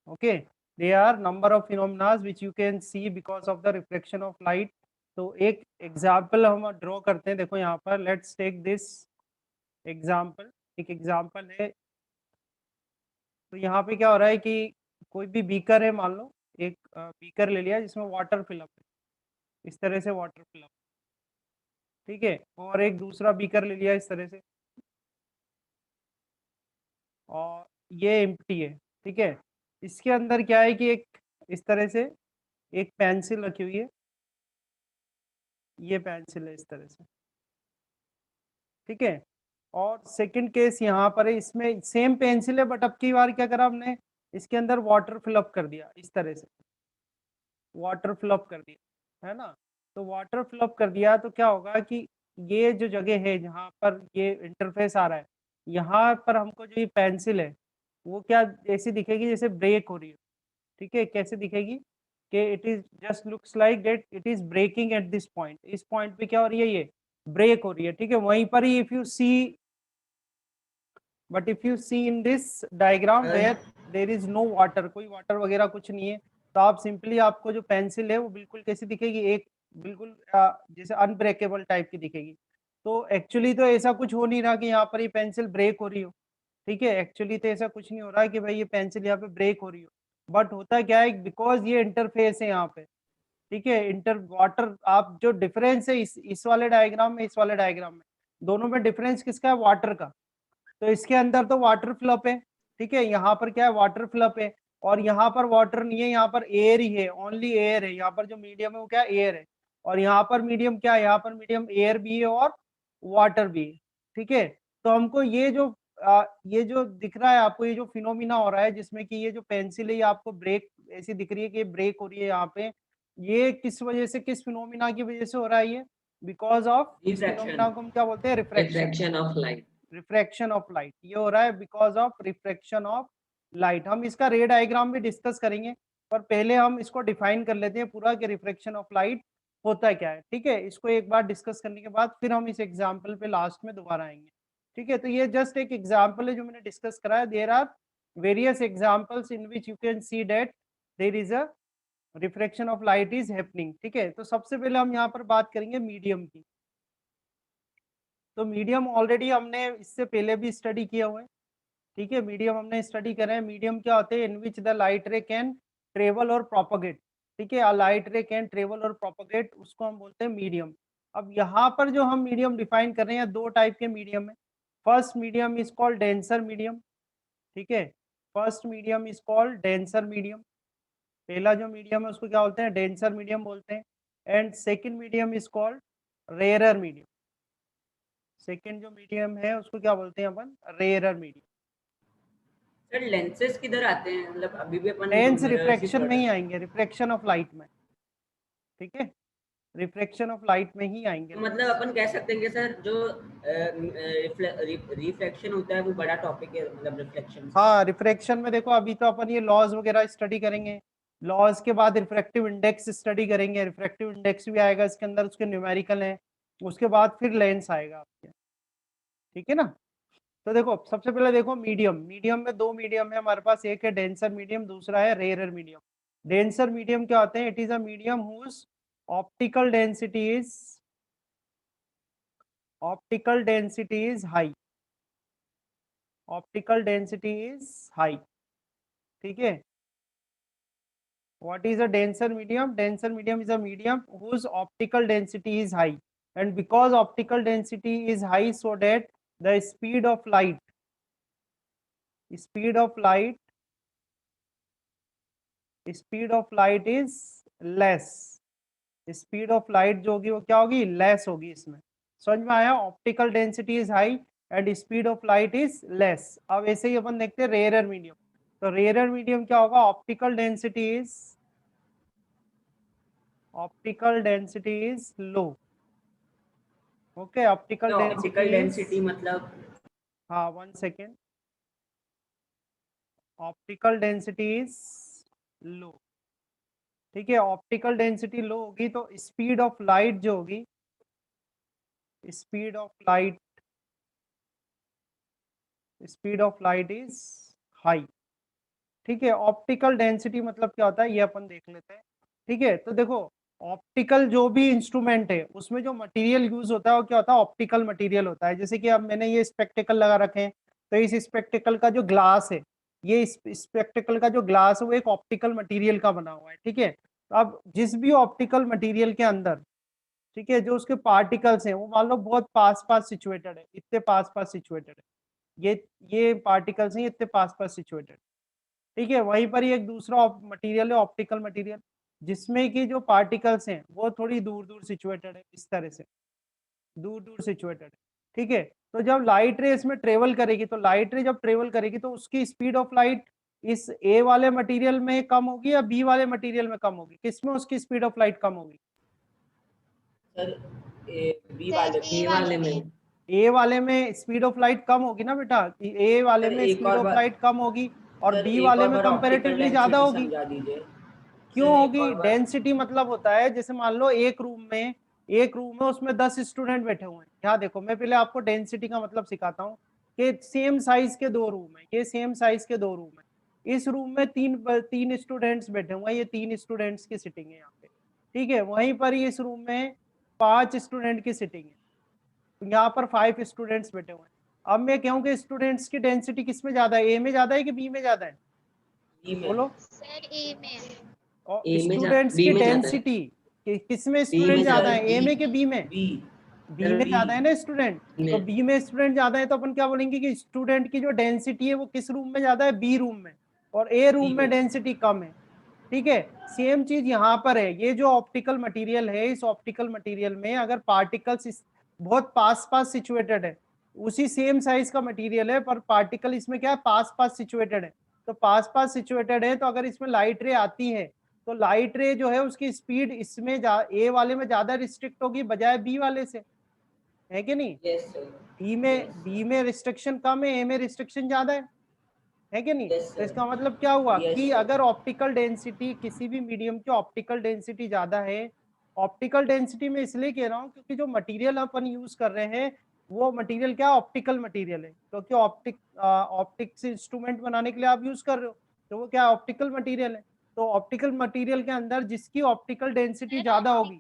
Okay, they are number of phenomena which you can see because of the reflection of light. तो एक example हम draw करते हैं, देखो यहाँ पर, लेट्स टेक दिस एग्जाम्पल। एक एग्जाम्पल है, तो यहाँ पे क्या हो रहा है कि कोई भी बीकर है, मान लो एक बीकर ले लिया जिसमें वाटर फिलअप है, इस तरह से वाटर फिलअप, ठीक है, और एक दूसरा बीकर ले लिया इस तरह से, और ये एम्प्टी है, ठीक है। इसके अंदर क्या है कि एक इस तरह से एक पेंसिल रखी हुई है, ये पेंसिल है इस तरह से, ठीक है। और सेकंड केस यहाँ पर है, इसमें सेम पेंसिल है बट अब की बार क्या करा हमने, इसके अंदर वाटर फिलअप कर दिया इस तरह से, वाटर फिलअप कर दिया, है ना। तो वाटर फिलअप कर दिया तो क्या होगा कि ये जो जगह है जहाँ पर ये इंटरफेस आ रहा है, यहाँ पर हमको जो ये पेंसिल है वो क्या ऐसी दिखेगी जैसे ब्रेक हो रही है, ठीक है। कैसे दिखेगी कि it is just looks like that it is breaking at this point, इस पॉइंट पे क्या हो रही है, ये ब्रेक हो रही है, ठीक है। वहीं पर ही if you see, but if you see in this diagram where there is no water, कोई वाटर वगैरह कुछ नहीं है, तो आप सिंपली आपको जो पेंसिल है वो बिल्कुल कैसी दिखेगी, एक बिल्कुल जैसे अनब्रेकेबल टाइप की दिखेगी। तो एक्चुअली तो ऐसा कुछ हो नहीं रहा कि यहाँ पर ये पेंसिल ब्रेक हो रही हो, ठीक है। एक्चुअली तो ऐसा कुछ नहीं हो रहा है कि भाई ये पेंसिल यहाँ पे ब्रेक हो रही हो, बट होता क्या है, बिकॉज ये इंटरफेस है यहाँ पे, ठीक है, इंटर वाटर, आप जो डिफरेंस है इस वाले डायग्राम में, इस वाले डायग्राम में, दोनों में डिफरेंस किसका है, वाटर का। तो इसके अंदर तो वाटर फ्लप है, ठीक है, यहाँ पर क्या है, वाटर फ्लप है, और यहाँ पर वाटर नहीं है, यहाँ पर एयर ही है, ओनली एयर है, यहाँ पर जो मीडियम है वो क्या एयर है, और यहाँ पर मीडियम क्या है, यहाँ पर मीडियम एयर भी है और वाटर भी है, ठीक है। तो हमको ये जो दिख रहा है आपको, ये जो फिनोमिना हो रहा है जिसमें कि ये जो पेंसिल है ये आपको ब्रेक ऐसी दिख रही है कि ब्रेक हो रही है यहाँ पे, ये किस वजह से, किस फिनोमिना की वजह से हो रहा है ये, बिकॉज ऑफ इस फिनोमिना रिफ्रैक्शन, को हम क्या बोलते हैं, refraction, refraction of light. Refraction of light, ये हो रहा है because of refraction of light. हम इसका रे डायग्राम भी डिस्कस करेंगे, पर पहले हम इसको डिफाइन कर लेते हैं पूरा कि रिफ्रैक्शन ऑफ लाइट होता क्या है, ठीक है। इसको एक बार डिस्कस करने के बाद फिर हम इस एग्जाम्पल पे लास्ट में दोबारा आएंगे, ठीक है। तो ये जस्ट एक एग्जाम्पल है जो मैंने डिस्कस करा है, there are various examples in which you can see that there is a refraction of light is happening, ठीक है। तो सबसे पहले हम यहाँ पर बात करेंगे मीडियम की। तो मीडियम ऑलरेडी हमने इससे पहले भी स्टडी किया हुआ है, ठीक है। मीडियम हमने स्टडी करें हैं, मीडियम क्या होते हैं, in which the light ray can travel और प्रोपोगेट, ठीक है, लाइट रे कैन ट्रेवल और प्रोपोगेट, उसको हम बोलते हैं मीडियम। अब यहाँ पर जो हम मीडियम डिफाइन कर रहे हैं, दो टाइप के मीडियम है। First medium is called denser medium, ठीक है, first medium is called denser medium, पहला जो मीडियम है उसको क्या बोलते हैं, डेंसर मीडियम बोलते हैं। And second medium is called rarer medium, second जो मीडियम है उसको क्या बोलते हैं अपन, रेयरर मीडियम। सर लेंसेज किधर आते हैं, मतलब अभी भी अपन लेंस मिरर्स ही रिफ्रैक्शन में पढ़ ही रहे हैं। आएंगे, रिफ्रैक्शन ऑफ लाइट में, ठीक है, रिफ्रैक्शन ऑफ लाइट में ही आएंगे तो मतलब लेंस। अपन कह सकते हैं कि सर जो रिफ्लेक्शन होता है वो बड़ा टॉपिक है, मतलब रिफ्लेक्शन से। हाँ, रिफ्रैक्शन में देखो अभी तो अपन ये लॉज वगैरह स्टडी करेंगे, लॉज के बाद रिफ्रैक्टिव इंडेक्स स्टडी करेंगे, रिफ्रैक्टिव इंडेक्स भी आएगा इसके अंदर, उसके न्यूमेरिकल हैं, उसके बाद फिर लेंस आएगा आपके, ठीक है ना। तो देखो सबसे पहले देखो मीडियम, मीडियम में दो मीडियम है हमारे पास, एक है डेंसर मीडियम, दूसरा है रेयरर मीडियम। डेंसर मीडियम क्या होते हैं, it is a medium whose optical density is, optical density is high, optical density is high, ठीक है। What is a denser medium? Denser medium is a medium whose optical density is high, and because optical density is high, so that the speed of light, speed of light is less, speed of light जो होगी वो क्या होगी, less होगी इसमें। समझ में आया, optical density is high and speed of light is less. अब ऐसे ही अपन देखते हैं रेयरर मीडियम। तो रेयरर मीडियम क्या होगा, optical density is low, okay, optical तो ऑप्टिकल डेंसिटी इज, डेंसिटी मतलब हाँ one second, optical density is low, ठीक है। ऑप्टिकल डेंसिटी लो होगी तो स्पीड ऑफ लाइट जो होगी, speed of light, speed of light is high, ठीक है। ऑप्टिकल डेंसिटी मतलब क्या होता है ये अपन देख लेते हैं। ठीक है, तो देखो ऑप्टिकल जो भी इंस्ट्रूमेंट है उसमें जो मटेरियल यूज होता है वो क्या होता है, ऑप्टिकल मटेरियल होता है। जैसे कि अब मैंने ये स्पेक्टिकल लगा रखे हैं, तो इस स्पेक्टिकल का जो ग्लास है, ये स्पेक्टिकल का जो ग्लास है वो एक ऑप्टिकल मटेरियल का बना हुआ है। ठीक है, तो अब जिस भी ऑप्टिकल मटेरियल के अंदर, ठीक है, जो उसके पार्टिकल्स हैं वो मान लो बहुत पास पास सिचुएटेड है, इतने पास पास सिचुएटेड है, ये पार्टिकल्स हैं इतने पास पास सिचुएटेड। ठीक है, वहीं पर ही एक दूसरा मटेरियल है ऑप्टिकल मटेरियल, जिसमें कि जो पार्टिकल्स हैं वो थोड़ी दूर दूर सिचुएटेड है, इस तरह से दूर दूर सिचुएटेड है। ठीक है, तो जब लाइट रे इसमें ट्रेवल करेगी, तो लाइट रे जब ट्रेवल करेगी तो उसकी स्पीड ऑफ लाइट इस ए वाले मटेरियल में कम होगी या बी वाले मटेरियल में कम होगी, किसमें उसकी स्पीड ऑफ लाइट कम होगी? सर बी सर वाले ए वाले में। ए वाले में स्पीड ऑफ लाइट कम होगी ना बेटा, ए वाले सर में एक स्पीड और ऑफ बार, लाइट कम होगी और सर बी एक वाले और में बार ऑप्टिकल कंपैरेटिवली ज्यादा डेंसिटी होगी। समझा दीजिए। क्यों सर एक होगी? और बार। डेंसिटी मतलब होता है जैसे मान लो एक रूम में उसमें 10 स्टूडेंट बैठे हुए हैं। यहाँ देखो मैं पहले आपको डेंसिटी का मतलब सिखाता हूँ कि सेम साइज के दो रूम है, ये सेम साइज के दो रूम है, इस रूम में तीन स्टूडेंट्स बैठे हुए हैं, ये 3 स्टूडेंट्स की सिटिंग है यहाँ पे। ठीक है, वहीं पर ही इस रूम में 5 स्टूडेंट की सिटिंग है, तो यहाँ पर 5 स्टूडेंट्स बैठे हुए हैं। अब मैं कहूँ कि स्टूडेंट्स की डेंसिटी किस में ज्यादा है, ए में ज्यादा है कि बी में ज्यादा है? बी में। बोलो। सर ए में। और ए में स्टूडेंट्स बी की में ज्यादा है। डेंसिटी किस में बी स्टूडेंट में ज्यादा ज्यादा है, है। ए में कि बी में? बी। बी सर में बी। ज्यादा है ना स्टूडेंट, में। तो बी में स्टूडेंट ज्यादा है तो अपन क्या बोलेंगे कि स्टूडेंट की जो डेंसिटी है वो किस रूम में ज्यादा है, बी रूम में, और ए रूम बी में में। डेंसिटी कम है। ठीक है, सेम चीज यहाँ पर है, ये जो ऑप्टिकल मटेरियल है, इस ऑप्टिकल मटेरियल में अगर पार्टिकल्स बहुत पास पास सिचुएटेड है, उसी सेम साइज का मटेरियल है पर पार्टिकल इसमें क्या है, पास पास सिचुएटेड है, तो पास पास सिचुएटेड है तो अगर इसमें लाइट रे आती है तो लाइट रे जो है उसकी स्पीड इसमें ए वाले में ज्यादा रिस्ट्रिक्ट होगी बजाय बी वाले से, है कि नहीं? Yes sir. बी में रिस्ट्रिक्शन कम है, ए में रिस्ट्रिक्शन ज्यादा है कि नहीं? यस तो सर। इसका मतलब क्या हुआ यस कि सर। अगर ऑप्टिकल डेंसिटी किसी भी मीडियम की ऑप्टिकल डेंसिटी ज्यादा है, ऑप्टिकल डेंसिटी में इसलिए कह रहा हूँ क्योंकि जो मटेरियल अपन यूज कर रहे हैं वो मटेरियल क्या ऑप्टिकल मटेरियल है, क्योंकि ऑप्टिक्स इंस्ट्रूमेंट बनाने के लिए आप यूज कर रहे हो, तो वो क्या ऑप्टिकल मटेरियल है। तो ऑप्टिकल मटेरियल के अंदर जिसकी ऑप्टिकल डेंसिटी ज्यादा होगी,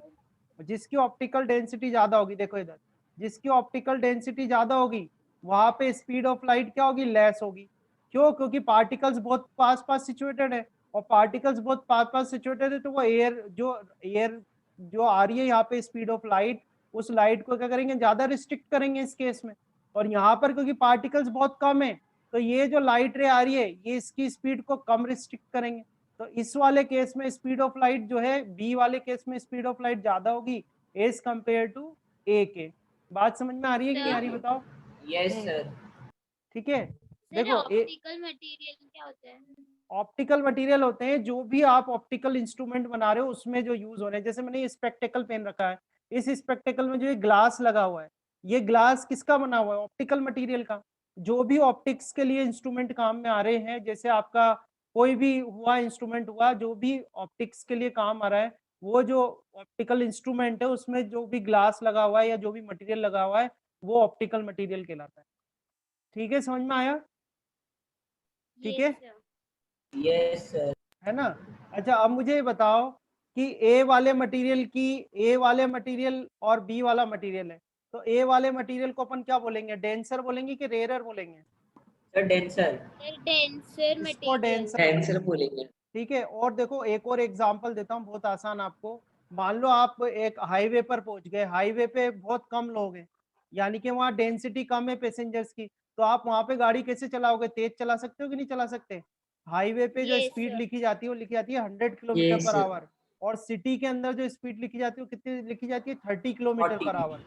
देखो इधर, जिसकी ऑप्टिकल डेंसिटी ज्यादा होगी वहां पे स्पीड ऑफ लाइट क्या होगी, लेस होगी। क्यों? क्योंकि पार्टिकल्स बहुत पास पास सिचुएटेड है, और पार्टिकल्स बहुत पास पास सिचुएटेड है तो वो एयर जो आ रही है यहाँ पे स्पीड ऑफ लाइट, उस लाइट को क्या करेंगे, ज्यादा रिस्ट्रिक्ट करेंगे इस केस में। और यहाँ पर क्योंकि पार्टिकल्स बहुत कम है तो ये जो लाइट रे आ रही है ये इसकी स्पीड को कम रिस्ट्रिक्ट करेंगे, तो इस वाले केस में स्पीड ऑफ लाइट जो है, बी वाले केस में स्पीड ऑफ लाइट ज्यादा होगी एज कंपेयर टू ए के। बात समझ में आ रही है कि नहीं आ रही, बताओ? Yes sir. ठीक है, सर देखो ऑप्टिकल मटेरियल क्या होता है? ऑप्टिकल मटेरियल होते हैं जो भी आप ऑप्टिकल इंस्ट्रूमेंट बना रहे हो उसमें जो यूज हो रहे हैं। जैसे मैंने ये स्पेक्टेकल पहन रखा है, इस स्पेक्टेकल में जो ये ग्लास लगा हुआ है, ये ग्लास किसका बना हुआ है, ऑप्टिकल मटेरियल का। जो भी ऑप्टिक्स के लिए इंस्ट्रूमेंट काम में आ रहे हैं, जैसे आपका कोई भी हुआ इंस्ट्रूमेंट हुआ जो भी ऑप्टिक्स के लिए काम आ रहा है, वो जो ऑप्टिकल इंस्ट्रूमेंट है उसमें जो भी ग्लास लगा हुआ है या जो भी मटेरियल लगा हुआ है वो ऑप्टिकल मटेरियल कहलाता है। ठीक है, समझ में आया? ठीक है, यस सर। Yes sir. है ना? अच्छा, अब मुझे ये बताओ कि ए वाले मटेरियल और बी वाला मटेरियल है, तो ए वाले मटेरियल को अपन क्या बोलेंगे, डेंसर बोलेंगे कि रेयर बोलेंगे? Sir denser. सर डेंसर इसको मटेरियल। डेंसर आंसर बोलेंगे। ठीक है, और देखो एक और एग्जांपल देता हूँ बहुत आसान आपको। मान लो आप एक हाईवे पर पहुंच गए, हाईवे पे बहुत कम लोग हैं, यानी कि वहाँ डेंसिटी कम है पैसेंजर्स की, तो आप वहाँ पे गाड़ी कैसे चलाओगे, तेज चला सकते हो कि नहीं चला सकते? हाईवे पे जो यस स्पीड सर। लिखी जाती है वो लिखी जाती है 100 किलोमीटर यस पर सर। आवर, और सिटी के अंदर जो स्पीड लिखी जाती है वो कितनी लिखी जाती है, 30 किलोमीटर 40। पर आवर,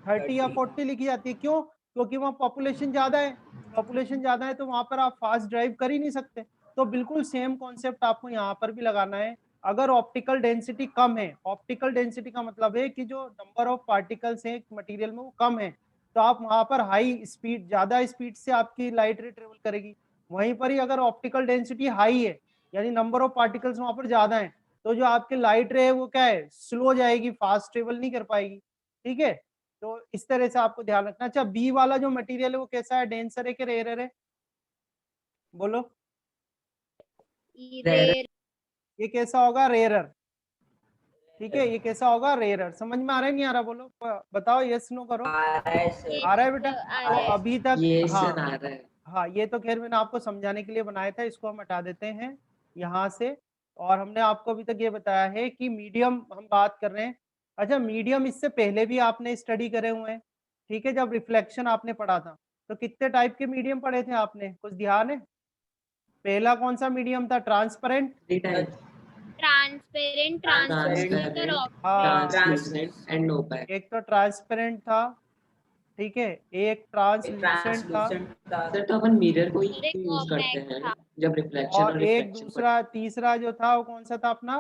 30 या 40 लिखी जाती है। क्यों? क्योंकि वहाँ पॉपुलेशन ज्यादा है तो वहां पर आप फास्ट ड्राइव कर ही नहीं सकते। तो बिल्कुल सेम कॉन्सेप्ट आपको यहाँ पर भी लगाना है। अगर ऑप्टिकल डेंसिटी कम है, ऑप्टिकल डेंसिटी का मतलब है कि जो नंबर ऑफ पार्टिकल्स हैं मटेरियल में वो कम है, तो आप वहां पर हाई स्पीड, ज्यादा स्पीड से आपकी लाइट रे ट्रेवल करेगी। वहीं पर ही अगर ऑप्टिकल डेंसिटी हाई है, यानी नंबर ऑफ पार्टिकल्स वहां पर ज्यादा है, तो जो आपकी लाइट रे है वो क्या है, स्लो जाएगी, फास्ट ट्रेवल नहीं कर पाएगी। ठीक है, तो इस तरह से आपको ध्यान रखना। अच्छा, बी वाला जो मटेरियल है वो कैसा है, डेंसर है कि रेयर है? बोलो। रेयर ये कैसा होगा? रेयरर। ठीक है, ये कैसा होगा? रेयरर। समझ में आ रहा है नहीं आ रहा? बोलो, बताओ, यस नो करो। आ रहा है सर। आ रहा है बेटा? आ तो रहा है। अभी तक ये हाँ सर आ रहा है। हाँ, ये तो खैर मैंने आपको समझाने के लिए बनाया था, इसको हम हटा देते हैं यहाँ से। और हमने आपको अभी तक ये बताया है कि मीडियम हम बात कर रहे हैं। अच्छा, मीडियम इससे पहले भी आपने स्टडी करे हुए हैं, ठीक है? जब रिफ्लेक्शन आपने पढ़ा था तो कितने टाइप के मीडियम पढ़े थे आपने? कुछ ध्यान है? पहला कौन सा मीडियम था? ट्रांसपेरेंट। 3 टाइप्स, ट्रांसपेरेंट, ट्रांसलूसेंट और ट्रांसपेरेंट, हाँ, ट्रांसलूसेंट एंड ओपेक। एक तो ट्रांसपेरेंट था, ठीक है, एक ट्रांसलूसेंट था, ट्रांसलूसेंट था। सर तो अपन मिरर को ही और एक यूज करते opaque हैं था। जब रिफ्लेक्शन और और एक रिफ्लेक्शन दूसरा तीसरा जो था वो कौन सा था अपना?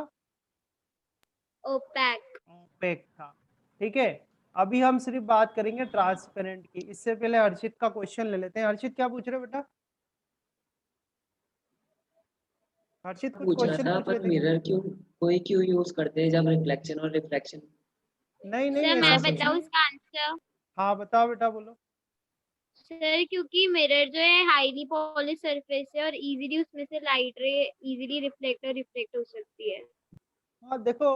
ओपैक। ओपेक था। ठीक है, अभी हम सिर्फ बात करेंगे ट्रांसपेरेंट की। इससे पहले हर्षित का क्वेश्चन ले लेते हैं। हर्षित क्या पूछ रहे हो बेटा? हर्षित कुछ पूछ रहा क्वेश्चन था पूछ रहे अपन थे क्या? मिरर क्यों यूज करते हैं जब रिफ्लेक्शन और रिफ्रैक्शन। नहीं नहीं, सर ऐसा मैं कुछ बताऊं नहीं। इसका आंसर? हाँ बताओ बेटा, बोलो। सर क्योंकि मिरर जो है हाईली पॉलिश सरफेस है और इजीली उसमें से लाइट रे इजीली रिफ्लेक्ट हो सकती है। हाँ देखो,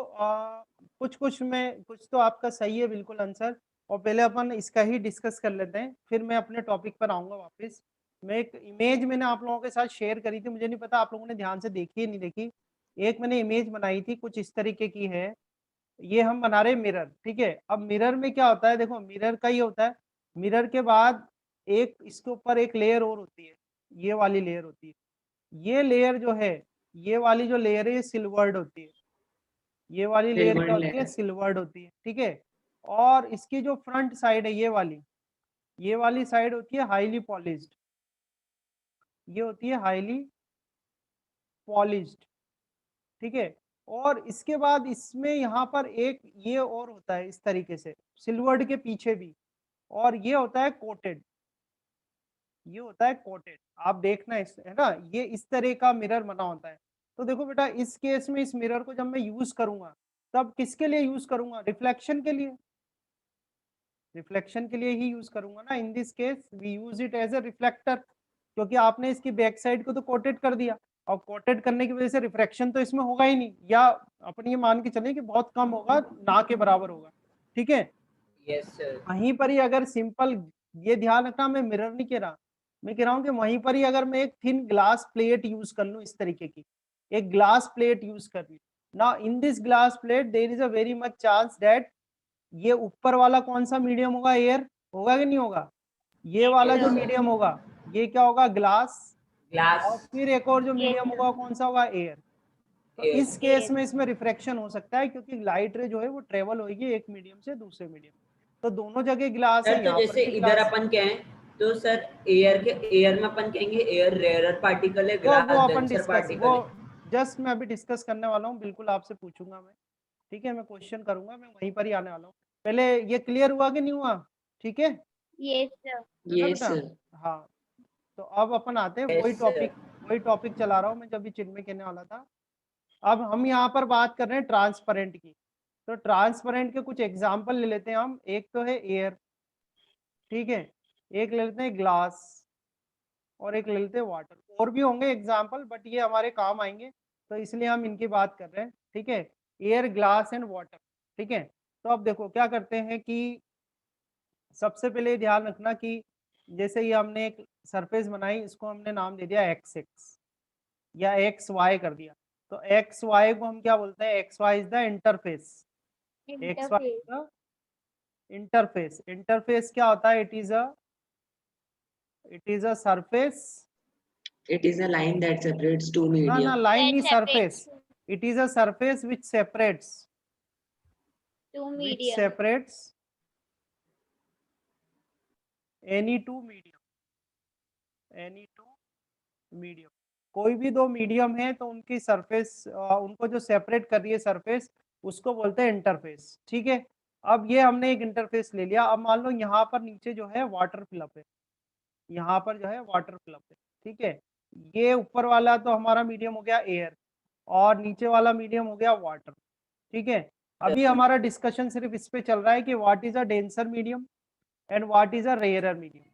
कुछ कुछ में कुछ तो आपका सही है बिल्कुल आंसर। और पहले अपन इसका ही डिस्कस कर लेते हैं, फिर मैं अपने टॉपिक पर आऊंगा वापस। मैं एक इमेज मैंने आप लोगों के साथ शेयर करी थी, मुझे नहीं पता आप लोगों ने ध्यान से देखी है नहीं देखी। एक मैंने इमेज बनाई थी, कुछ इस तरीके की है। ये हम बना रहे मिरर, ठीक है? अब मिरर में क्या होता है, देखो मिरर का ही होता है। मिरर के बाद एक इसके ऊपर एक लेयर और होती है, ये वाली लेयर होती है। ये लेयर जो है, ये वाली जो लेयर है ये सिल्वर्ड होती है। ये वाली लेयर सिल्वर क्या होती है? लेयर। सिल्वर्ड होती है, ठीक है? और इसकी जो फ्रंट साइड है ये वाली साइड होती है हाईली पॉलिश्ड। ये होती है हाईली पॉलिश्ड, ठीक है? और इसके बाद इसमें यहाँ पर एक ये और होता है इस तरीके से, सिल्वर्ड के पीछे भी। और ये होता है कोटेड, ये होता है कोटेड। आप देखना इस, है ना, ये इस तरह का मिरर बना होता है। तो देखो बेटा, इस केस में इस मिरर को जब मैं यूज करूंगा, तब किसके लिए यूज करूंगा? रिफ्लेक्शन के लिए। रिफ्लेक्शन के लिए ही यूज करूंगा ना। In this case we use it as a reflector, क्योंकि आपने इसकी बैक साइड को तो कोटेड कर दिया। और कोटेड करने की वजह से रिफ्रैक्शन तो इसमें होगा ही नहीं, या अपन ये मान के चलें कि बहुत कम होगा, ना के बराबर होगा, ठीक है? Yes sir. वहीं पर ही अगर सिंपल, ये ध्यान रखना, मैं मिरर नहीं कह रहा, मैं कह रहा हूँ कि वहीं पर ही अगर मैं एक थिन ग्लास प्लेट यूज कर लूँ, इस तरीके की एक ग्लास प्लेट यूज कर ली। ना in this glass plate there is a very much chance that ये ऊपर वाला कौन सा मीडियम होगा? एयर होगा कि नहीं होगा? ये वाला जो Yes, sir. मीडियम होगा, ये क्या होगा? ग्लास। ग्लास। और फिर एक और जो Yes, मीडियम sir. होगा कौन सा होगा? एयर। तो Air. इस केस में इसमें रिफ्रैक्शन हो सकता है, क्योंकि लाइट रे जो है वो ट्रेवल होगी एक मीडियम से दूसरे मीडियम। तो दोनों जगह ग्लास है, सर तो यहाँ पर जैसे भी इधर ग्लास। अपन कहें तो सर एयर में अपन कहेंगे एयर रेयरर पार्टिकल है, वो ग्लास अपन डेंसर डिस्कस, वो पार्टिकल है। जस्ट मैं अभी डिस्कस करने वाला हूँ, बिल्कुल आपसे पूछूंगा मैं, ठीक है? मैं क्वेश्चन करूंगा, मैं वहीं पर ही आने वाला हूँ। पहले ये क्लियर हुआ कि नहीं हुआ? ठीक है, Yes, sir. है ना ये बेटा? सर। हाँ, तो अब अपन आते हैं Yes, sir. वही टॉपिक चला रहा हूँ मैं, जब भी चिन्मय कहने वाला था। अब हम यहाँ पर बात कर रहे हैं ट्रांसपेरेंट की। तो ट्रांसपेरेंट के कुछ एग्जाम्पल ले लेते हैं हम। एक तो है एयर, ठीक है, एक ले लेते हैं ग्लास, और एक ले लेते हैं वाटर। और भी होंगे एग्जाम्पल, बट ये हमारे काम आएंगे, तो इसलिए हम इनकी बात कर रहे हैं, ठीक है? एयर, ग्लास एंड वाटर, ठीक है? तो अब देखो क्या करते हैं कि सबसे पहले ध्यान रखना कि जैसे ये हमने एक सरफेस बनाई, इसको हमने नाम दे दिया एक्स एक्स या एक्स वाई कर दिया। तो एक्स वाई को हम क्या बोलते हैं? X Y is the interface. X Y Interface. Is the interface. Interface क्या होता है? It is a surface. It is a line that separates two ना medium. लाइन That नहीं, surface. separates it is a surface which two which medium. separates any two medium, any two medium। कोई भी दो medium है तो उनकी surface, उनको जो सेपरेट कर रही है सरफेस, उसको बोलते हैं इंटरफेस, ठीक है? अब ये हमने एक इंटरफेस ले लिया। अब मान लो यहाँ पर नीचे जो है वाटर फिलअप है, यहाँ पर जो है वाटर फिलअप है, ठीक है? ये ऊपर वाला तो हमारा मीडियम हो गया एयर, और नीचे वाला मीडियम हो गया वाटर, ठीक है? अभी हमारा डिस्कशन सिर्फ इस पे चल रहा है कि what is a denser medium and what is a rarer medium,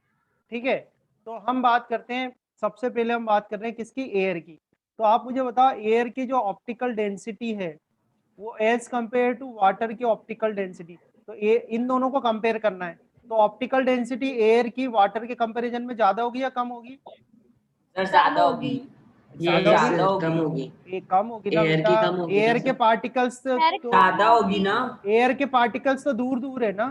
ठीक है? तो हम बात करते हैं, सबसे पहले हम बात कर रहे हैं किसकी? एयर की। तो आप मुझे बताओ एयर की जो ऑप्टिकल डेंसिटी है वो एज कंपेयर टू वाटर की ऑप्टिकल डेंसिटी, तो इन दोनों को कंपेयर करना है, तो ऑप्टिकल डेंसिटी एयर की वाटर के कंपैरिजन में ज्यादा होगी या कम होगी? सर ज्यादा होगी। ज्यादा यस होगी? ज्यादा कम होगी। होगी। ये कम होगी ना एयर बेटा, की कम होगी एयर ना के सर? पार्टिकल्स तो ज्यादा होगी ना। एयर के पार्टिकल्स तो दूर दूर है ना,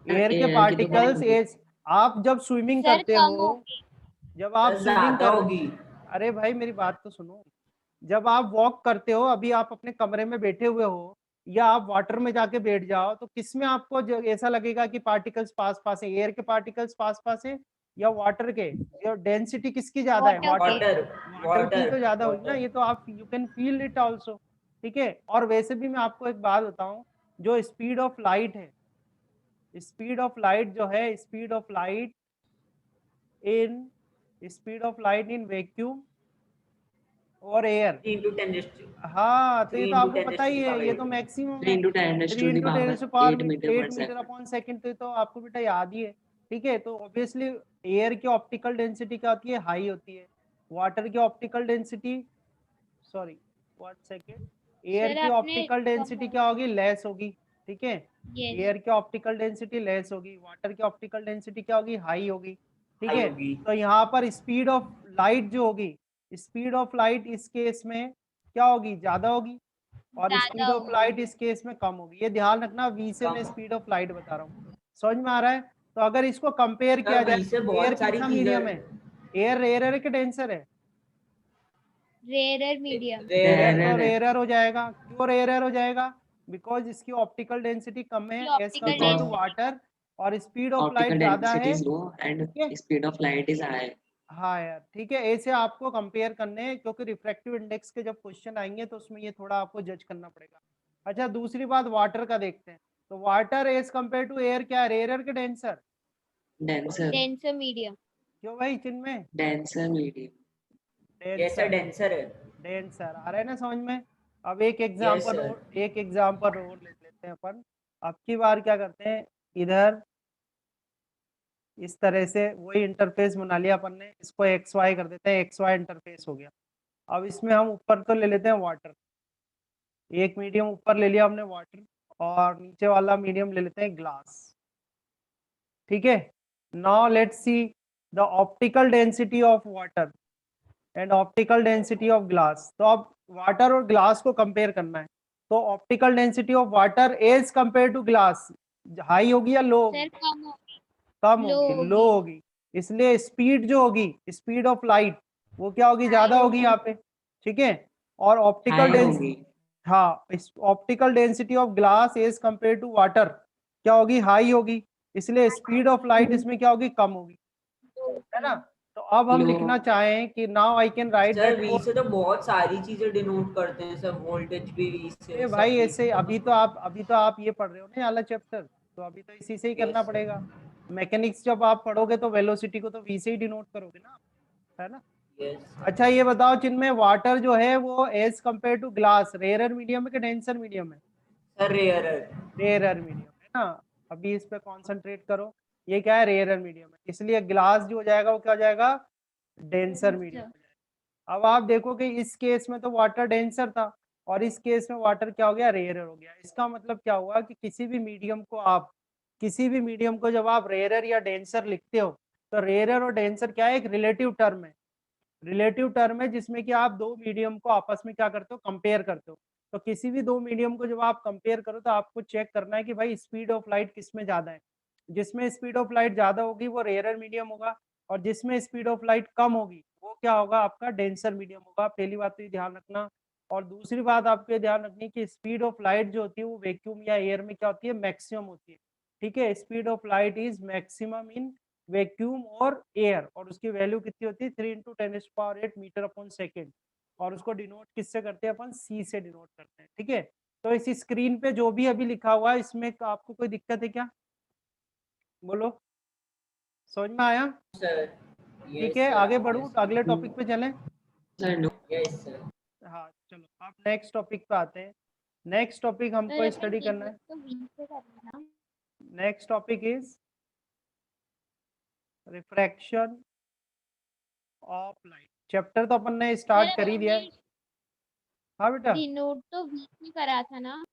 एयर के एयर की तो कम पार्टिकल्स होगी। एज, आप जब स्विमिंग सर करते कम हो, होगी। जब आप सर स्विमिंग ज्यादा कर, होगी। अरे भाई मेरी बात तो सुनो, जब आप वॉक करते हो, अभी आप अपने कमरे में बैठे हुए हो या आप वाटर में जाके बैठ जाओ, तो किसमें आपको ऐसा लगेगा कि पार्टिकल्स पास पास है, एयर के पार्टिकल्स पास पास है या वाटर के? या डेंसिटी किसकी ज्यादा है? वाटर के। वाटर, वाटर वाटर की तो वाटर ज्यादा होगी ना, वाटर। ये तो आप you can feel it also. ठीक है, और वैसे भी मैं आपको एक बात बताऊं, जो स्पीड ऑफ लाइट है, स्पीड ऑफ लाइट जो है, speed of light in, speed of light in vacuum और एयर, 3 into 10 हाँ तो ये 3 तो into आपको 10 पता ही है, ये तो 8। मैक्सिमम 3 है, into 10 3 to the into ten power से power 8 meter per 8 metre second। Upon second, तो आपको बेटा याद ही है। ठीक है, तो ऑब्वियसली एयर की ऑप्टिकल डेंसिटी क्या होती है? हाई होती है। वाटर की optical density, sorry 1 second, air sir की आपने ऑप्टिकल डेंसिटी क्या होगी? लेस होगी। ठीक है, यस एयर की ऑप्टिकल डेंसिटी लेस होगी, वाटर की ऑप्टिकल डेंसिटी क्या होगी? हाई होगी। ठीक हाई है, होगी। तो यहाँ पर स्पीड ऑफ लाइट जो होगी, स्पीड ऑफ लाइट इस केस में क्या होगी? ज्यादा होगी, और ज्यादा स्पीड ऑफ होगी। लाइट इस केस में कम होगी। ये ध्यान रखना, वी से मैं कम। स्पीड ऑफ लाइट बता रहा हूँ, समझ में आ रहा है? तो अगर इसको कंपेयर किया सर जाए, वी से एयर बहुत सारी कैसा मीडियम है? चीजें। एयर रेयर है कि डेंसर है? Rare medium. Air rare. तो रेयर है रेयर हो जाएगा। क्यों रेयर हो जाएगा? बिकॉज इसकी ऑप्टिकल डेंसिटी कम है की as optical compare to because density water, और स्पीड ऑफ लाइट optical ज्यादा density है। is low and ठीक है, speed of light is high। हाँ यार ठीक है, ऐसे आपको कंपेयर करने हैं, क्योंकि रिफ्रैक्टिव इंडेक्स के जब क्वेश्चन आएंगे तो उसमें ये थोड़ा आपको जज करना पड़ेगा। अच्छा, दूसरी बात वाटर का देखते हैं, तो water as compare to air क्या है? रेयर के डेंसर? डेंसर। Denser medium. क्यों भाई Chinmay? Denser medium. Yes sir denser, denser है। डेंसर आ रहा है ना समझ में? अब एक यस एग्जांपल सर। और, एक एग्जांपल और ले लेते हैं अपन। अब की बार क्या करते हैं, इधर इस तरह से वही इंटरफेस बना लिया अपन ने, इसको एक्स वाई कर देते हैं, एक्स वाई इंटरफेस हो गया। अब इसमें हम ऊपर तो ले लेते हैं वाटर, एक मीडियम ऊपर ले लिया हमने वाटर, और नीचे वाला मीडियम ले लेते हैं ग्लास। ठीक है, now let's see the optical density of water and optical density of glass. तो अब वाटर और ग्लास को कंपेयर करना है, तो optical density of water as compare to glass high होगी या लो होगी? सर कम होगी। कम लो होगी, लो होगी। होगी। इसलिए स्पीड जो होगी, स्पीड ऑफ लाइट, वो क्या होगी? ज्यादा हाई होगी होगी। यहाँ पे। ठीक है, और ऑप्टिकल हाई डेंसिटी, होगी। हाँ, optical density of glass as compare to water क्या होगी? हाई होगी। इसलिए स्पीड ऑफ लाइट इसमें क्या होगी? कम होगी, है ना? तो अब हम लो। लिखना चाहें कि now I can write sir that we for, से तो बहुत सारी चीजें डिनोट करते हैं सर, वोल्टेज भी वी से, अरे सब भाई वी ऐसे से। अभी तो आप ये पढ़ रहे हो ना वाला चैप्टर, तो अभी तो इसी से ही करना यस पड़ेगा। मैकेनिक्स जब आप पढ़ोगे तो वेलोसिटी को तो वी से ही डिनोट करोगे ना, है ना? यस। अच्छा ये बताओ जिनमें वाटर जो है वो as compare to glass rare medium है कि डेंसर मीडियम है? Sir rare. रेयर मीडियम है ना। अभी इस पे कॉन्सेंट्रेट करो, ये क्या है? रेयर मीडियम है, इसलिए ग्लास जो हो जाएगा वो क्या हो जाएगा? डेंसर मीडियम हो जाएगा। अब आप देखो कि इस केस में तो वाटर डेंसर था, और इस केस में वाटर क्या हो गया? रेयर हो गया। इसका मतलब क्या हुआ कि किसी भी मीडियम को आप, किसी भी मीडियम को जब आप रेयर या डेंसर लिखते हो, तो रेयर और डेंसर क्या है? एक रिलेटिव टर्म है, रिलेटिव टर्म है जिसमें कि आप दो मीडियम को आपस में क्या करते हो? कंपेयर करते हो। तो किसी भी दो मीडियम को जब आप कंपेयर करो तो आपको चेक करना है कि भाई स्पीड ऑफ लाइट किस में ज्यादा है। जिसमें स्पीड ऑफ लाइट ज्यादा होगी वो रेयर मीडियम होगा, और जिसमें स्पीड ऑफ लाइट कम होगी वो क्या होगा? आपका डेंसर मीडियम होगा। पहली बात तो ये ध्यान रखना। और दूसरी बात आपको ये ध्यान रखनी है कि स्पीड ऑफ लाइट जो होती है वो वैक्यूम या एयर में क्या होती है? मैक्सिमम होती है। ठीक है, speed of light is maximum in vacuum और एयर, और उसकी वैल्यू कितनी होती है? 3 × 10⁸ मीटर अपॉन सेकेंड, और उसको डिनोट किससे करते हैं? अपन सी से डिनोट करते हैं। ठीक है, तो इस स्क्रीन पे जो भी अभी लिखा हुआ है इसमें आपको कोई दिक्कत है क्या? बोलो, समझ में आया? सर। ठीक यस है, सर। आगे बढ़ूं तो अगले टॉपिक पे चलें। Sir no. Yes sir. हाँ चलो, आप नेक्स्ट टॉपिक पे आते हैं। नेक्स्ट टॉपिक सर हमको अपन स्टडी करना है। तो वी से करना ना। Next topic is refraction of light. Chapter तो अपन ने स्टार्ट कर ही दिया है। हाँ बेटा, डिनोट तो वी में करा था ना।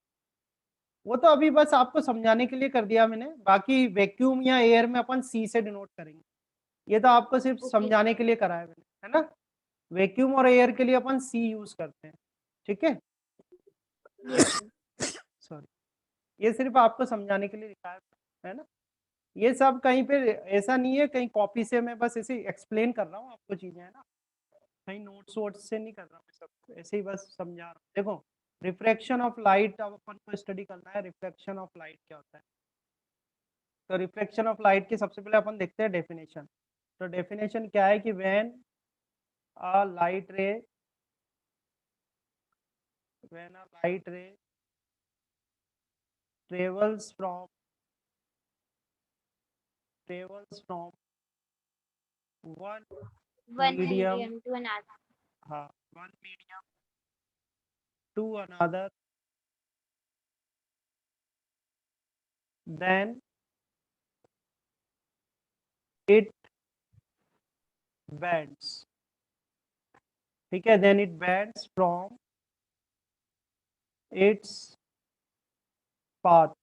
वो तो अभी बस आपको समझाने के लिए कर दिया मैंने, बाकी वैक्यूम या एयर में अपन सी से डिनोट करेंगे, ये तो आपको सिर्फ ओके समझाने के लिए कराया मैंने, है ना। वैक्यूम और एयर के लिए अपन सी यूज करते हैं, ठीक है। यस सॉरी, ये सिर्फ आपको समझाने के लिए लिखा है ना। ये सब कहीं पे ऐसा नहीं है कहीं कॉपी से, मैं बस ऐसे एक्सप्लेन कर रहा हूँ आपको चीजें, है ना, कहीं नोट्स वोट्स से नहीं कर रहा हूँ, मैं सब ऐसे ही बस समझा रहा हूँ। देखो, रिफ्रैक्शन ऑफ लाइट, अब अपन को स्टडी करना है रिफ्रैक्शन ऑफ लाइट क्या होता है। तो रिफ्रैक्शन ऑफ लाइट की सबसे पहले अपन देखते हैं डेफिनेशन। तो डेफिनेशन क्या है कि when a light ray, when a light ray travels from one one medium, medium to another. हाँ, one medium to another, then it bends, ठीक है, then it bends from its path,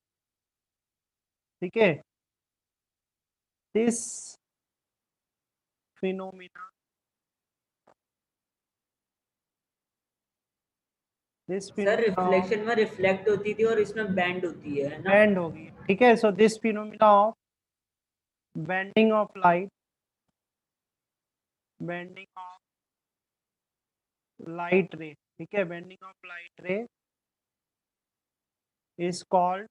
ठीक है। this phenomena, this sir phenomena of reflection में reflect होती थी और इसमें बैंड होती है ना। bend होगी, ठीक है। so this phenomena of bending of light, bending of light ray, ठीक है, bending of light ray is called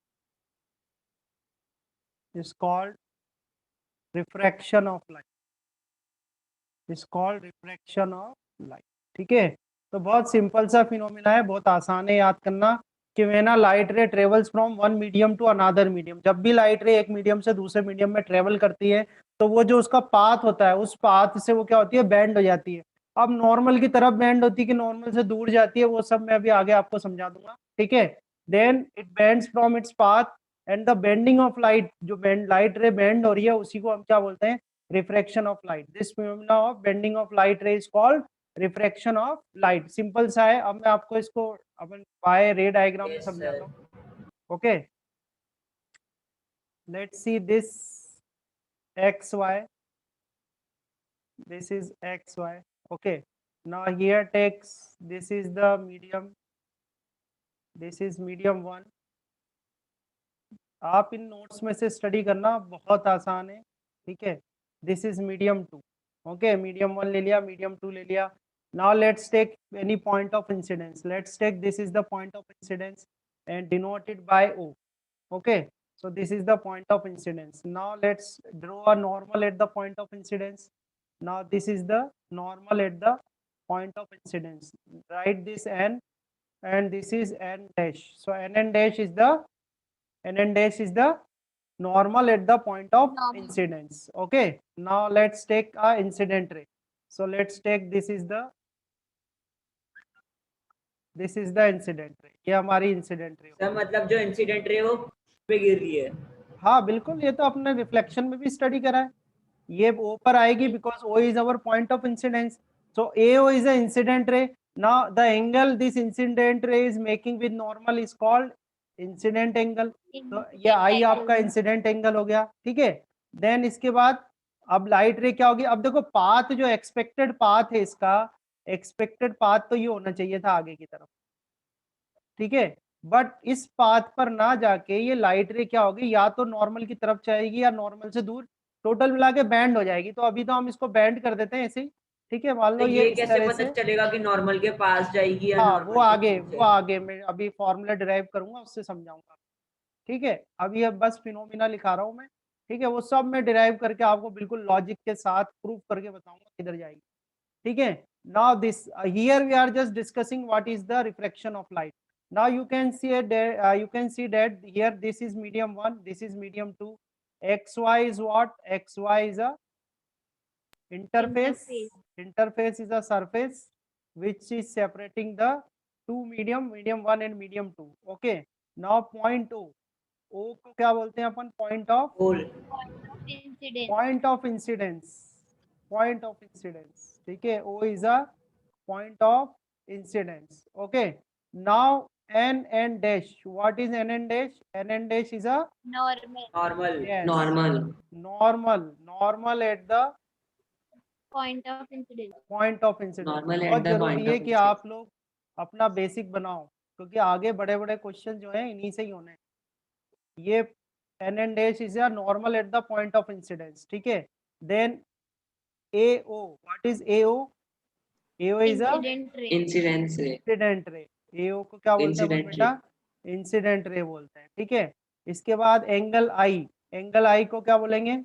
refraction of light, is called refraction of light, ठीक है। तो बहुत सिंपल सा फिनोमिना है, बहुत आसान है याद करना कि when a light ray travels from one medium to another medium, जब भी लाइट रे एक मीडियम से दूसरे मीडियम में ट्रेवल करती है तो वो जो उसका पाथ होता है उस पाथ से वो क्या होती है, बेंड हो जाती है। अब नॉर्मल की तरफ बेंड होती है कि नॉर्मल से दूर जाती है, वो सब मैं अभी आगे आपको समझा दूंगा, ठीक है। Then it bends from its path and the bending of light, जो बेंड लाइट रे बेंड हो रही है उसी को हम क्या बोलते हैं, refraction of light. This phenomena of bending of light ray is called refraction of light. Simple सा है, अब मैं आपको इसको अपन बाय रे डायग्राम में यस समझाता सर। हूँ। Okay, let's see this X Y, this is xy, okay. Now here takes, this is the medium, this is medium 1। आप इन नोट्स में से स्टडी करना, बहुत आसान है, ठीक है। This is medium 2, okay, medium 1 ले लिया, मीडियम 2 ले लिया। Now let's take any point of incidence, let's take this is the point of incidence and denoted by O, okay. So this is the point of incidence. Now let's draw a normal at the point of incidence. Now this is the normal at the point of incidence. Write this n and this is n dash. So n dash is the normal at the point of Normal. incidence. Okay. Now let's take a incident ray. So let's take this is the incident ray. ये हमारी incident ray। Sir मतलब जो incident ray वो पे गिर रही है। हाँ बिल्कुल, ये तो अपने रिफ्लेक्शन में भी स्टडी करा है। ये O पर आएगी because O is our point of incidence. So AO is an incident ray. Now the angle this incident ray is making with normal is called incident angle. तो ये I आपका इंसिडेंट एंगल हो गया, ठीक है। Then इसके बाद अब लाइट रे क्या होगी, अब देखो पाथ जो एक्सपेक्टेड पाथ है इसका, एक्सपेक्टेड पाथ तो ये होना चाहिए था आगे की तरफ, ठीक है। बट इस पाथ पर ना जाके ये लाइट रे क्या होगी, या तो नॉर्मल की तरफ जाएगी या नॉर्मल से दूर, टोटल मिला के बैंड हो जाएगी। तो अभी तो हम इसको बैंड कर देते हैं ऐसे ही, ठीक है। मान तो लो ये ये इस कैसे तरह पता से, चलेगा कि नॉर्मल के पास जाएगी या हाँ नॉर्मल के दूर वो जाएगी। आगे मैं अभी फॉर्मूला डिराइव करूंगा उससे समझाऊंगा, ठीक है। अभी अब बस फिनोमिना लिखा रहा हूँ मैं, ठीक है, वो सब मैं डिराइव करके आपको बिल्कुल लॉजिक के साथ प्रूफ करके बताऊंगा किधर जाएगी, ठीक है। Now this here we are just discussing what is the reflection of light. Now you can see you can see that here this is medium 1, this is medium 2, xy is what, xy is a interface. Interface is a surface which is separating the two medium 1 and medium 2, okay. Now point O, O को क्या बोलते हैं अपन, point of whole incident. Point of incidence, point of incidence, ठीक है। O is a point of incidence. Okay, now n and dash. What is n and dash? N and dash is a Normal normal. yes, normal normal at the point of incidence. Point of incidence. Normal at बहुत the जरूरी point है of कि incidence. आप लोग अपना basic बनाओ, क्योंकि आगे बड़े बड़े क्वेश्चन जो हैं इन्हीं से ही होने हैं. ये n and dash is a normal at the point of incidence. ठीक है. Then AO, what is AO? AO is a Incident rate. incidence ray. Incident ray. AO को क्या बोलते हैं अपन Incident बेटा? इंसिडेंट रे बोलते हैं. ठीक है. इसके बाद एंगल आई. एंगल आई को क्या बोलेंगे?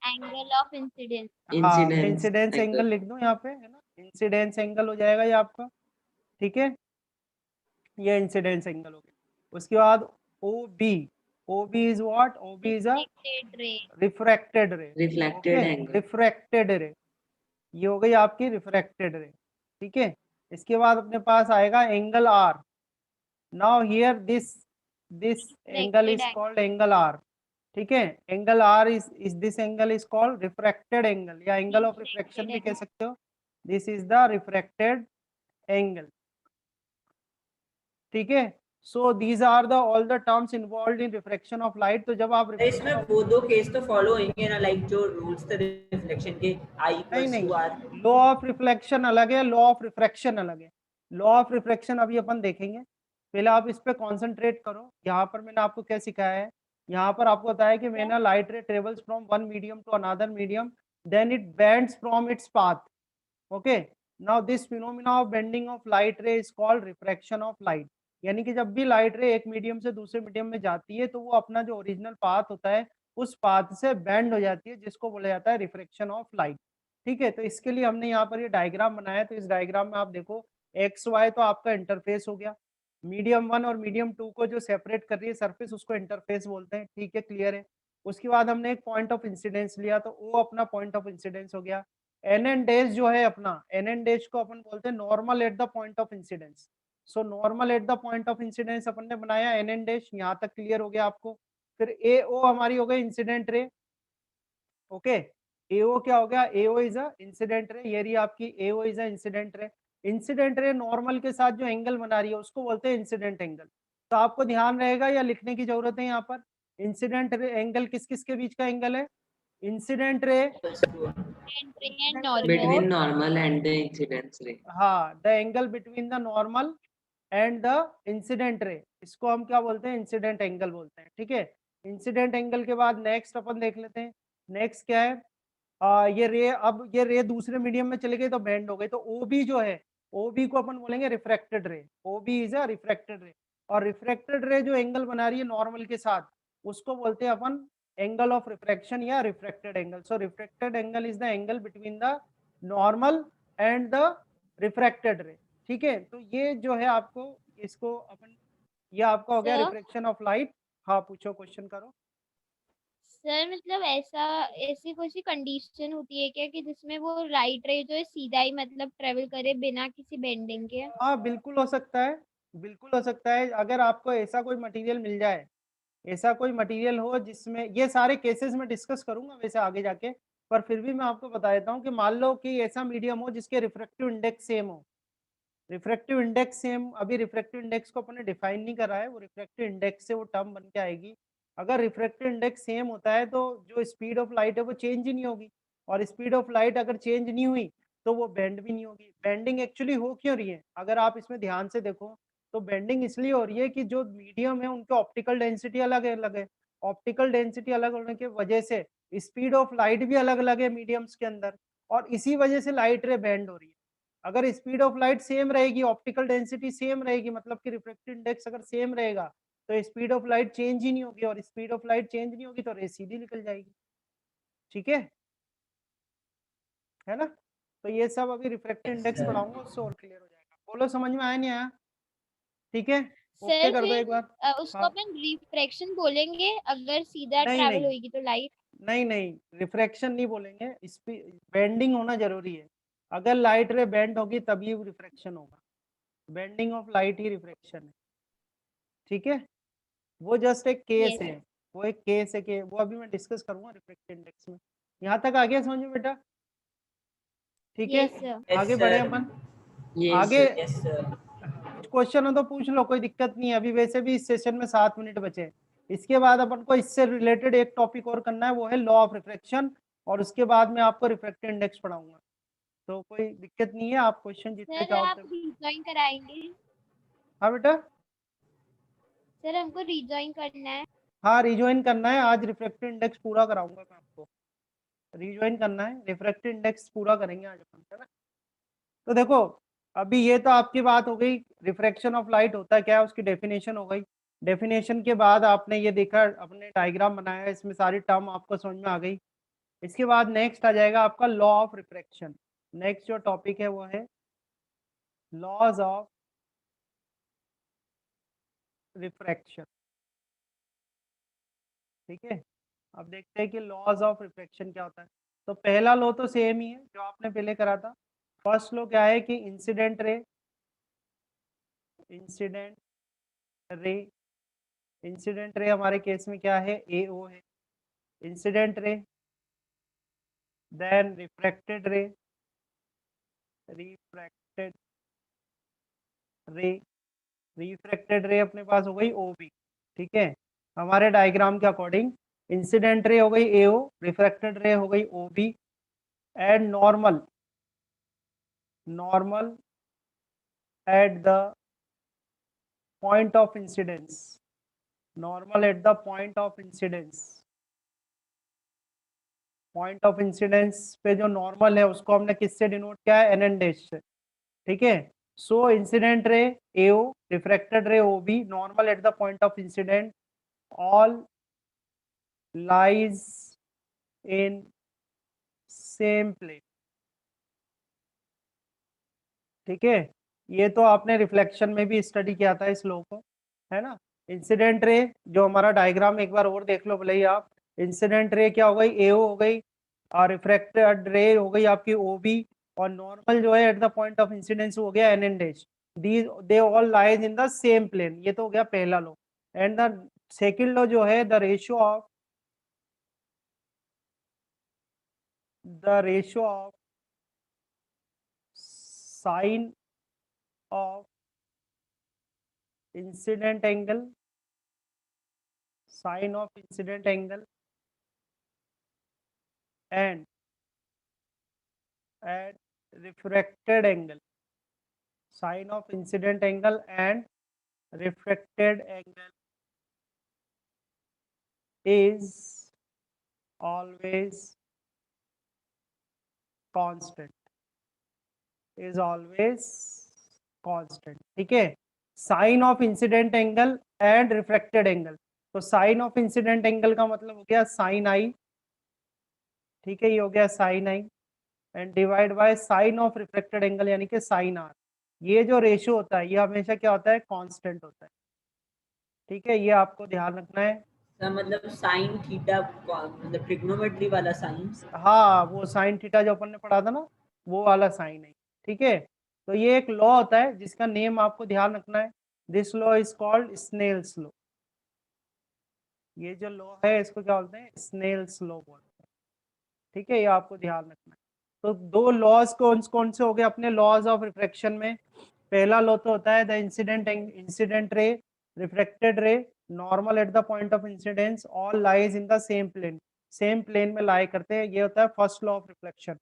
Angle of incidence. हाँ, मैं Incidence इंसिडेंस एंगल angle. लिख दूं यहाँ पे, है ना. इंसिडेंस एंगल हो जाएगा ये आपका. ठीक है, ये इंसिडेंस एंगल हो गया. उसके बाद OB. OB is what? OB is a Reflected ray. Refracted रे. Reflected angle. रिफ्रैक्टेड रे. ये हो गई आपकी रिफ्रैक्टेड रे. ठीक है. इसके बाद अपने पास आएगा angle R. Now here this angle is Reflected called angle R. ठीक है. Angle R is this angle is called refracted angle, या एंगल ऑफ रिफ्रैक्शन भी कह सकते हो. This is the refracted angle. ठीक है. So these are the all the terms involved in refraction of light. तो जब आप इसमें वो दो केस तो फॉलो होंगे ना, लाइक जो रूल्स थे रिफ्लेक्शन के, I नहीं + 2R. लॉ ऑफ रिफ्लेक्शन अलग है, लॉ ऑफ रिफ्रैक्शन अलग है. लॉ ऑफ रिफ्रैक्शन अभी अपन देखेंगे. पहले आप इस पे कॉन्सेंट्रेट करो. यहाँ पर मैंने आपको क्या सिखाया है? यहाँ पर आपको बताया कि मैंने light ray travels from one medium to another medium, then it bends from its path. Okay. Now this phenomena of bending of light ray is called refraction of light. यानी कि जब भी लाइट रे एक मीडियम से दूसरे medium में जाती है तो वो अपना जो ओरिजिनल पाथ होता है उस पाथ से बेंड हो जाती है, जिसको बोला जाता है रिफ्रैक्शन ऑफ लाइट. ठीक है. तो इसके लिए हमने यहाँ पर ये डायग्राम बनाया. तो इस डायग्राम में आप देखो एक्स वाई तो आपका इंटरफेस हो गया. मीडियम 1 और मीडियम 2 को जो सेपरेट कर रही है सरफेस, उसको इंटरफेस बोलते हैं. ठीक है, क्लियर है. उसके बाद हमने एक पॉइंट ऑफ इंसिडेंस लिया, तो वो अपना पॉइंट ऑफ इंसिडेंस हो गया. एन एंड डैश जो है अपना, एन एंड डैश को अपन बोलते हैं normal at the point of incidence. So normal at the point of incidence अपन ने बनाया एन एंड डैश. यहाँ तक क्लियर हो गया आपको. फिर AO हमारी हो गई इंसिडेंट रे. ओके. AO क्या हो गया? AO is a incident ray. ये रही आपकी AO is a incident ray. Incident ray normal के साथ जो एंगल बना रही है उसको बोलते हैं इंसिडेंट एंगल. तो आपको ध्यान रहेगा या लिखने की जरूरत है यहाँ पर? इंसिडेंट रे एंगल किस किस के बीच का एंगल है? इंसिडेंट रे, Entry and normal. Between normal and the incidence ray. हाँ, the angle between the normal and the incident रे, इसको हम क्या बोलते हैं? इंसिडेंट एंगल बोलते हैं. ठीक है. इंसिडेंट एंगल के बाद नेक्स्ट अपन देख लेते हैं. नेक्स्ट क्या है? ये रे, अब ये रे दूसरे मीडियम में चले गई तो बेंड हो गई. तो OB जो है, OB को अपन बोलेंगे रिफ्रैक्टेड रे. OB इज अ रिफ्रैक्टेड रे. और रिफ्रैक्टेड रे जो एंगल बना रही है नॉर्मल के साथ, उसको बोलते हैं अपन एंगल ऑफ रिफ्रैक्शन या refracted angle. So refracted angle is the angle between the normal and the refracted रे. ठीक है. तो ये जो है आपको, इसको अपन, ये आपका हो गया Sir? Refraction of light. हाँ, पूछो, क्वेश्चन करो. सर मतलब ऐसी कोई सी कंडीशन होती है क्या कि जिसमें वो लाइट रे जो है सीधा ही मतलब ट्रेवल करे बिना किसी बेंडिंग के? हाँ, बिल्कुल हो सकता है. बिल्कुल हो सकता है. अगर आपको ऐसा कोई मटेरियल मिल जाए, ऐसा कोई मटेरियल हो जिसमें, ये सारे केसेस में डिस्कस करूंगा वैसे आगे जाके, पर फिर भी मैं आपको बता देता हूँ कि मान लो कि ऐसा मीडियम हो जिसके रिफ्रैक्टिव इंडेक्स सेम हो. रिफ्रैक्टिव इंडेक्स सेम, अभी रिफ्रैक्टिव इंडेक्स को अपने डिफाइन नहीं करा है, वो रिफ्रैक्टिव इंडेक्स से वो टर्म बन के आएगी. अगर रिफ्रैक्टिव इंडेक्स सेम होता है तो जो स्पीड ऑफ लाइट है वो चेंज ही नहीं होगी. और स्पीड ऑफ लाइट अगर चेंज नहीं हुई तो वो बेंड भी नहीं होगी. बेंडिंग एक्चुअली हो क्यों रही है? अगर आप इसमें ध्यान से देखो तो बेंडिंग इसलिए हो रही है कि जो मीडियम है उनके ऑप्टिकल डेंसिटी अलग है. ऑप्टिकल डेंसिटी अलग होने की वजह से स्पीड ऑफ लाइट भी अलग अलग है मीडियम्स के अंदर, और इसी वजह से लाइट रे बेंड हो रही है. अगर स्पीड ऑफ लाइट सेम रहेगी, ऑप्टिकल डेंसिटी सेम रहेगी, मतलब कि रिफ्रैक्टिव इंडेक्स अगर सेम रहेगा, तो स्पीड ऑफ लाइट चेंज ही नहीं होगी, और स्पीड ऑफ लाइट चेंज नहीं होगी तो रे सीधी निकल जाएगी. ठीक है ना. तो ये सब अभी रिफ्रैक्टिव इंडेक्स पढ़ाऊंगा, उससे और क्लियर हो जाएगा. बोलो, समझ में आया नहीं आया? ठीक है, ओके सर कर दो फिर एक बार. उसको हाँ. अपन रिफ्रैक्शन बोलेंगे अगर सीधा नहीं ट्रैवल नहीं होगी तो लाइट? नहीं, रिफ्रैक्शन नहीं बोलेंगे. बेंडिंग होना जरूरी है. अगर लाइट रे बेंड होगी तभी रिफ्रैक्शन होगा. Bending of light he refraction है. ठीक है. वो जस्ट एक केस Yes. है. वो एक केस है कि वो अभी मैं डिस्कस करूंगा रिफ्रैक्टिव इंडेक्स में. यहाँ तक आ गया समझ में बेटा? ठीक है. Yes, sir. Yes, आगे sir. बढ़े अपन. आगे यस सर। कुछ क्वेश्चन हो तो पूछ लो, कोई दिक्कत नहीं है। अभी वैसे भी इस सेशन में 7 मिनट बचे हैं। इसके बाद अपन को इससे रिलेटेड एक टॉपिक और करना है, वो है लॉ ऑफ रिफ्रैक्शन, और उसके बाद मैं आपको रिफ्रैक्टिव इंडेक्स पढ़ाऊंगा। तो कोई दिक्कत नहीं है, आप क्वेश्चन जितने सर चाहो आप उतने। रिज्वाइन कराएंगे? हाँ बेटा, सर हमको रिज्वाइन करना है। हाँ रिज्वाइन करना है, आज रिफ्रैक्टिव इंडेक्स पूरा कराऊंगा मैं आपको। रिज्वाइन करना है, रिफ्रैक्टिव इंडेक्स पूरा करेंगे आज अपन, है ना। तो देखो, अभी ये तो आपकी बात हो गई, रिफ्रैक्शन ऑफ लाइट होता क्या है, उसकी डेफिनेशन हो गई। डेफिनेशन के बाद आपने ये देखा, अपने डायग्राम बनाया, इसमें सारी टर्म आपको समझ में आ गई। इसके बाद नेक्स्ट आ जाएगा आपका लॉ ऑफ रिफ्रैक्शन। नेक्स्ट जो टॉपिक है वो है लॉज ऑफ रिफ्रैक्शन। ठीक है, अब देखते हैं कि लॉज ऑफ रिफ्रैक्शन क्या होता है। तो पहला लॉ तो सेम ही है जो आपने पहले करा था। फर्स्ट लॉ क्या है कि incident ray, incident ray, incident ray हमारे केस में क्या है, एओ है। Incident ray, then refracted ray, refracted ray, refracted ray अपने पास हो गई ओबी। ठीक है, हमारे डायग्राम के अकॉर्डिंग इंसिडेंट रे हो गई एओ, रिफ्रैक्टेड रे हो गई OB, and normal, normal at the point of incidence, normal at the point of incidence. Point of incidence पे जो नॉर्मल है उसको हमने किससे डिनोट किया है, एन एन डैश से। ठीक है, सो incident ray AO, refracted ray OB, normal at the point of incident, all lies in same plane. ठीक है, ये तो आपने रिफ्लेक्शन में भी स्टडी किया था इस लॉ को, है ना। इंसिडेंट रे जो हमारा डायग्राम एक बार और देख लो भले ही आप। इंसिडेंट रे क्या हो गई, एओ हो गई, और रिफ्रैक्टेड रे हो गई आपकी ओबी, और नॉर्मल जो है at the point of incidence हो गया N N dash. These they all lies in the same plane. ये तो हो गया पहला law. And the second law जो है the ratio of sine of incident angle, sine of incident angle and refracted angle, sine of incident angle and refracted angle is always constant, is always constant। ठीक है, sine of incident angle and refracted angle. तो sine of incident angle का मतलब हो गया sine आई। ठीक है, ये हो गया sine I, and divide by sine of refracted angle यानी कि साइन आर। ये जो रेशियो होता है ये हमेशा क्या होता है, कांस्टेंट होता है। ठीक है, ये आपको ध्यान रखना है। सर मतलब साइन थीटा, मतलब ट्रिग्नोमेट्री वाला साइन। हाँ, वो साइन थीटा जो अपन ने पढ़ा था ना, वो वाला साइन है। ठीक है, तो ये एक लॉ होता है जिसका नेम आपको ध्यान रखना है। This law is called Snell's law. ये जो लॉ है इसको क्या बोलते हैं, स्नेल्स लॉ बोलते हैं। ठीक है, ये आपको ध्यान रखना है। तो दो लॉज कौन कौन से हो गए अपने लॉज ऑफ रिफ्रैक्शन में। पहला लॉ तो होता है the incident ray, refracted ray, normal at the point of incidence, all lies in the same plane, same plane में लाई करते हैं। ये होता है first law of reflection.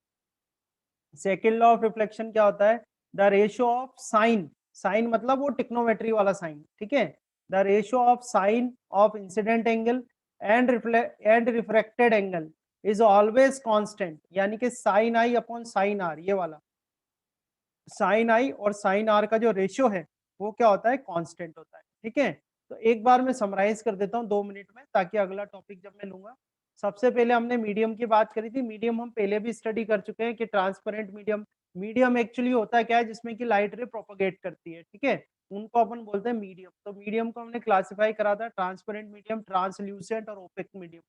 Second law of reflection क्या होता है, the ratio of sine, sine मतलब वो टिक्नोमेट्री वाला साइन। ठीक है, the ratio of sine of incident angle and refracted angle is always constant, यानी कि sine I upon sine are, ये वाला साइन आई और साइन आर का जो रेशियो है वो क्या होता है, कांस्टेंट होता है। ठीक है, तो एक बार मैं समराइज कर देता हूँ 2 मिनट में, ताकि अगला टॉपिक जब मैं लूंगा। सबसे पहले हमने मीडियम की बात करी थी। मीडियम हम पहले भी स्टडी कर चुके हैं कि ट्रांसपेरेंट मीडियम, मीडियम एक्चुअली होता है क्या है, जिसमें कि लाइट रे प्रोपोगेट करती है। ठीक है, उनको अपन बोलते हैं मीडियम। तो मीडियम को हमने क्लासिफाई करा था ट्रांसपेरेंट मीडियम, ट्रांसल्यूसेंट और ओपेक मीडियम।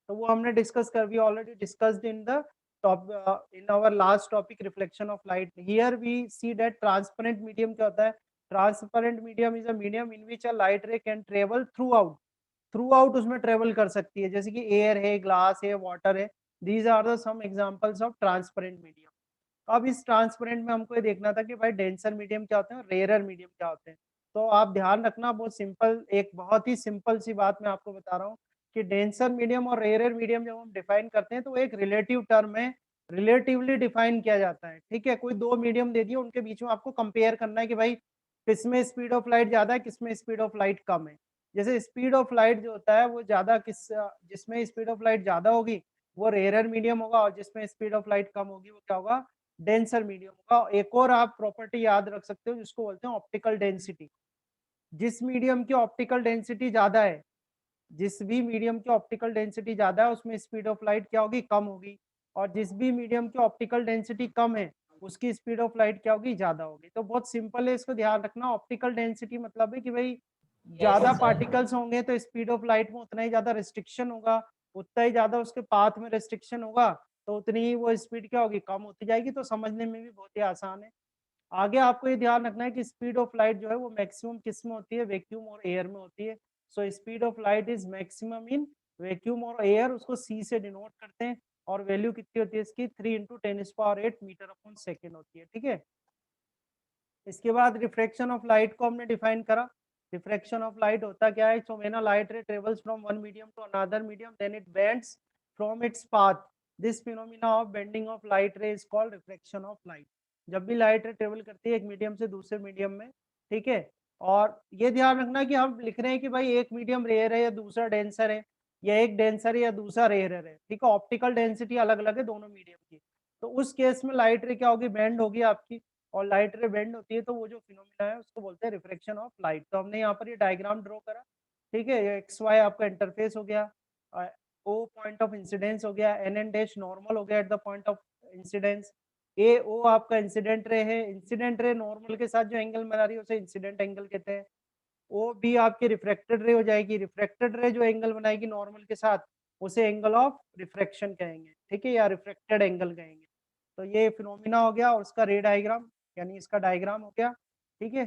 तो वो हमने डिस्कस कर, we already discussed in the in our last topic reflection of light. Here we see that transparent medium क्या होता है, transparent medium is a medium in which a light ray can travel through out, through out उसमें travel कर सकती है, जैसे कि air है, ग्लास है, वाटर है। These are the some examples of transparent medium. तो अब इस ट्रांसपेरेंट में हमको ये देखना था कि भाई डेंसर मीडियम क्या होते हैं और रेयरर मीडियम क्या होते हैं। तो आप ध्यान रखना, बहुत सिंपल, एक बहुत ही सिंपल सी बात मैं आपको बता रहा हूँ कि डेंसर मीडियम और रेयरर मीडियम जब हम डिफाइन करते हैं तो एक रिलेटिव टर्म है, रिलेटिवली डिफाइन किया जाता है, ठीक है। कोई दो मीडियम दे दिए, उनके बीच में आपको कंपेयर करना है कि भाई किसमें स्पीड ऑफ लाइट ज्यादा है, किसमें स्पीड ऑफ लाइट कम है। जैसे स्पीड ऑफ लाइट जो होता है वो ज्यादा जिसमें स्पीड ऑफ लाइट ज्यादा होगी वो रेयरर मीडियम होगा, और जिसमें स्पीड ऑफ लाइट कम होगी वो क्या होगा, डेंसर मीडियम होगा। एक और आप प्रॉपर्टी याद रख सकते हो जिसको बोलते हैं ऑप्टिकल डेंसिटी। जिस मीडियम की ऑप्टिकल डेंसिटी ज्यादा है, जिस भी मीडियम की ऑप्टिकल डेंसिटी ज्यादा है उसमें स्पीड ऑफ लाइट क्या होगी, कम होगी, और जिस भी मीडियम की ऑप्टिकल डेंसिटी कम है उसकी स्पीड ऑफ लाइट क्या होगी, ज्यादा होगी। तो बहुत सिंपल है, इसको ध्यान रखना। ऑप्टिकल डेंसिटी मतलब है कि भाई ज्यादा sir. पार्टिकल्स होंगे तो स्पीड ऑफ लाइट में उतना ही ज्यादा रिस्ट्रिक्शन होगा, उतना ही ज्यादा उसके पाथ में रिस्ट्रिक्शन होगा, तो उतनी ही वो स्पीड क्या होगी, कम होती जाएगी। तो समझने में भी बहुत ही आसान है। आगे आपको ये ध्यान रखना है कि स्पीड ऑफ लाइट जो है वो मैक्सिमम किस में होती है, वैक्यूम और एयर में होती है। So speed of light is maximum in vacuum और एयर, उसको सी से डिनोट करते हैं, और वैल्यू कितनी होती है इसकी, 3 × 10⁸ मीटर अपॉन सेकेंड होती है, ठीक है। इसके बाद रिफ्रैक्शन ऑफ लाइट को हमने डिफाइन करा। रिफ्रैक्शन ऑफ लाइट होता क्या है, so when a light ray travels from one medium to another medium then it bends from its path, this phenomena of bending of light ray is called refraction of light. जब भी light रे travel करती है एक medium से दूसरे medium में, ठीक है, और ये ध्यान रखना कि हम लिख रहे हैं कि भाई एक मीडियम रेयर है या दूसरा डेंसर है, या एक डेंसर है या दूसरा रेयर है, ठीक है। ऑप्टिकल डेंसिटी अलग अलग है दोनों मीडियम की। तो उस केस में लाइट रे क्या होगी, बेंड होगी आपकी, और लाइट रे बेंड होती है तो वो जो फिनोमिना है उसको बोलते हैं रिफ्रैक्शन ऑफ लाइट। तो हमने यहाँ पर ये डायग्राम ड्रॉ करा, ठीक है। ये एक्स वाई आपका इंटरफेस हो गया, ओ पॉइंट ऑफ इंसिडेंस हो गया, एन एन डैश नॉर्मल हो गया at the point of incidence, A O आपका इंसिडेंट रे है, इंसिडेंट रे नॉर्मल के साथ जो एंगल बना रही है उसे इंसिडेंट एंगल कहते हैं। ओ बी आपकी रिफ्रैक्टेड रे हो जाएगी, रिफ्रैक्टेड रे जो एंगल बनाएगी नॉर्मल के साथ उसे एंगल ऑफ रिफ्रैक्शन कहेंगे, ठीक है, या रिफ्रैक्टेड एंगल कहेंगे। तो ये फिनोमिना हो गया और उसका रे डायग्राम, यानी इसका डायग्राम हो गया, ठीक है।